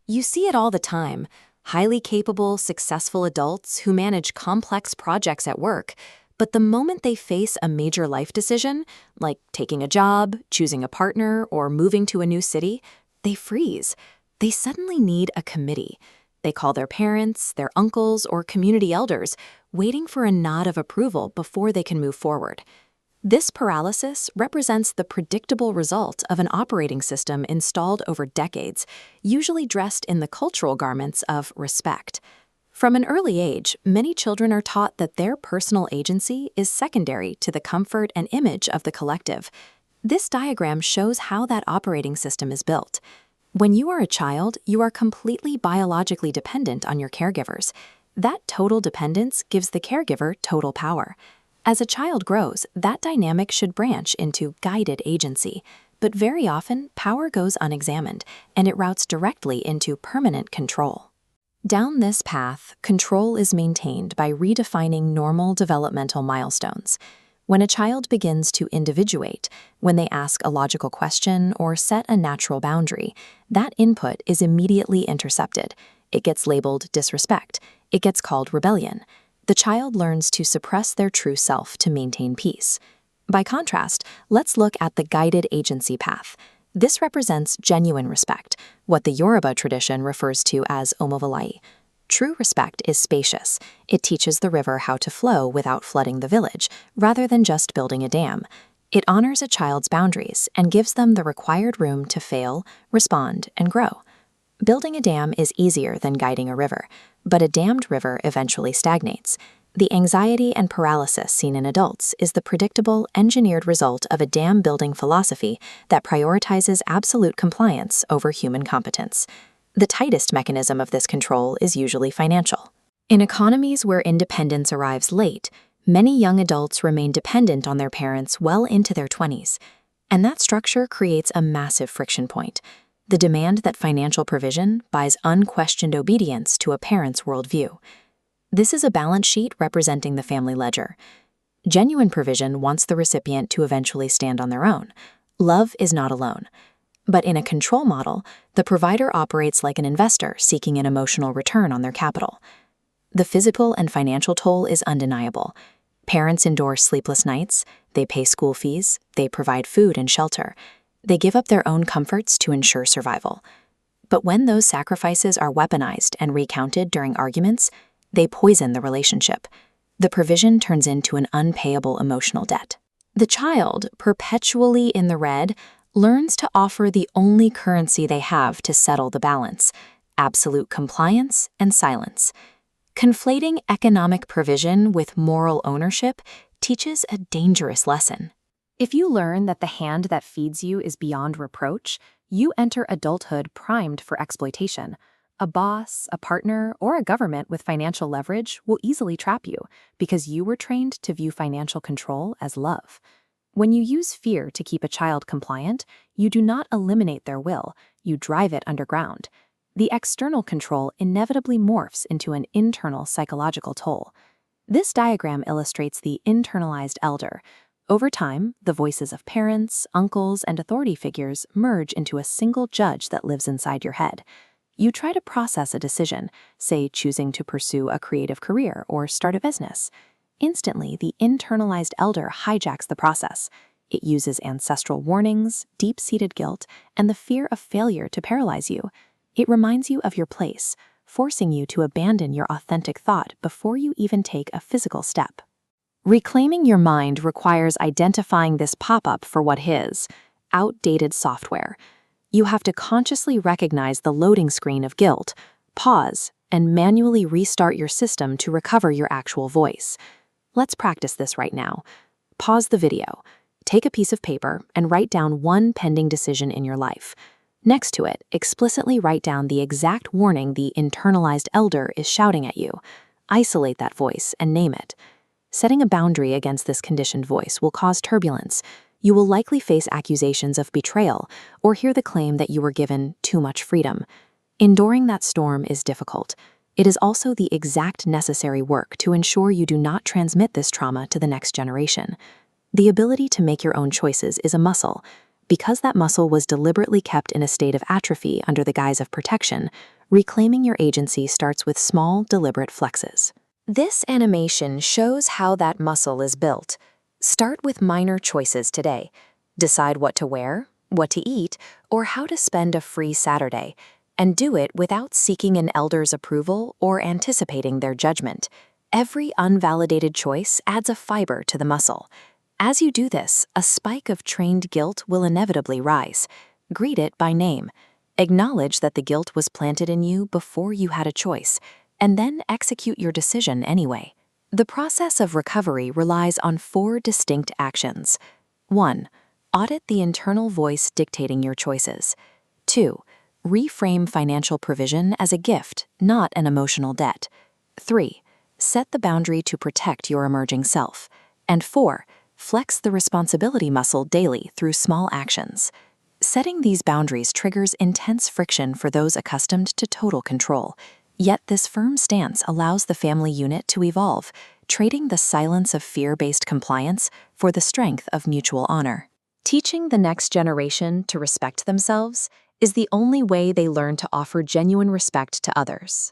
You see it all the time. Highly capable, successful adults who manage complex projects at work, but the moment they face a major life decision, like taking a job, choosing a partner, or moving to a new city, they freeze. They suddenly need a committee. They call their parents, their uncles, or community elders, waiting for a nod of approval before they can move forward. This paralysis represents the predictable result of an operating system installed over decades, usually dressed in the cultural garments of respect. From an early age, many children are taught that their personal agency is secondary to the comfort and image of the collective. This diagram shows how that operating system is built. When you are a child, you are completely biologically dependent on your caregivers. That total dependence gives the caregiver total power. As a child grows, that dynamic should branch into guided agency, but very often power goes unexamined, and it routes directly into permanent control. Down this path, control is maintained by redefining normal developmental milestones. When a child begins to individuate, when they ask a logical question or set a natural boundary, that input is immediately intercepted. It gets labeled disrespect. It gets called rebellion. The child learns to suppress their true self to maintain peace. By contrast, let's look at the guided agency path. This represents genuine respect, what the Yoruba tradition refers to as omovalai. True respect is spacious. It teaches the river how to flow without flooding the village, rather than just building a dam. It honors a child's boundaries and gives them the required room to fail, respond, and grow. Building a dam is easier than guiding a river, but a dammed river eventually stagnates. The anxiety and paralysis seen in adults is the predictable, engineered result of a dam-building philosophy that prioritizes absolute compliance over human competence. The tightest mechanism of this control is usually financial. In economies where independence arrives late, many young adults remain dependent on their parents well into their 20s, and that structure creates a massive friction point. The demand that financial provision buys unquestioned obedience to a parent's worldview. This is a balance sheet representing the family ledger. Genuine provision wants the recipient to eventually stand on their own. Love is not alone. But in a control model, the provider operates like an investor seeking an emotional return on their capital. The physical and financial toll is undeniable. Parents endure sleepless nights, they pay school fees, they provide food and shelter. They give up their own comforts to ensure survival. But when those sacrifices are weaponized and recounted during arguments, they poison the relationship. The provision turns into an unpayable emotional debt. The child, perpetually in the red, learns to offer the only currency they have to settle the balance: absolute compliance and silence. Conflating economic provision with moral ownership teaches a dangerous lesson. If you learn that the hand that feeds you is beyond reproach, you enter adulthood primed for exploitation. A boss, a partner, or a government with financial leverage will easily trap you because you were trained to view financial control as love. When you use fear to keep a child compliant, you do not eliminate their will, you drive it underground. The external control inevitably morphs into an internal psychological toll. This diagram illustrates the internalized elder. Over time, the voices of parents, uncles, and authority figures merge into a single judge that lives inside your head. You try to process a decision, say choosing to pursue a creative career or start a business. Instantly, the internalized elder hijacks the process. It uses ancestral warnings, deep-seated guilt, and the fear of failure to paralyze you. It reminds you of your place, forcing you to abandon your authentic thought before you even take a physical step. Reclaiming your mind requires identifying this pop-up for what it is: outdated software. You have to consciously recognize the loading screen of guilt, pause, and manually restart your system to recover your actual voice. Let's practice this right now. Pause the video. Take a piece of paper and write down one pending decision in your life. Next to it, explicitly write down the exact warning the internalized elder is shouting at you. Isolate that voice and name it. Setting a boundary against this conditioned voice will cause turbulence. You will likely face accusations of betrayal or hear the claim that you were given too much freedom. Enduring that storm is difficult. It is also the exact necessary work to ensure you do not transmit this trauma to the next generation. The ability to make your own choices is a muscle. Because that muscle was deliberately kept in a state of atrophy under the guise of protection, Reclaiming your agency starts with small, deliberate flexes. This animation shows how that muscle is built. Start with minor choices today. Decide what to wear, what to eat, or how to spend a free Saturday, and do it without seeking an elder's approval or anticipating their judgment. Every unvalidated choice adds a fiber to the muscle. As you do this, a spike of trained guilt will inevitably rise. Greet it by name. Acknowledge that the guilt was planted in you before you had a choice, and then execute your decision anyway. The process of recovery relies on 4 distinct actions. 1. Audit the internal voice dictating your choices. 2. Reframe financial provision as a gift, not an emotional debt. 3. Set the boundary to protect your emerging self. And 4. Flex the responsibility muscle daily through small actions. Setting these boundaries triggers intense friction for those accustomed to total control. Yet this firm stance allows the family unit to evolve, trading the silence of fear-based compliance for the strength of mutual honor. Teaching the next generation to respect themselves is the only way they learn to offer genuine respect to others.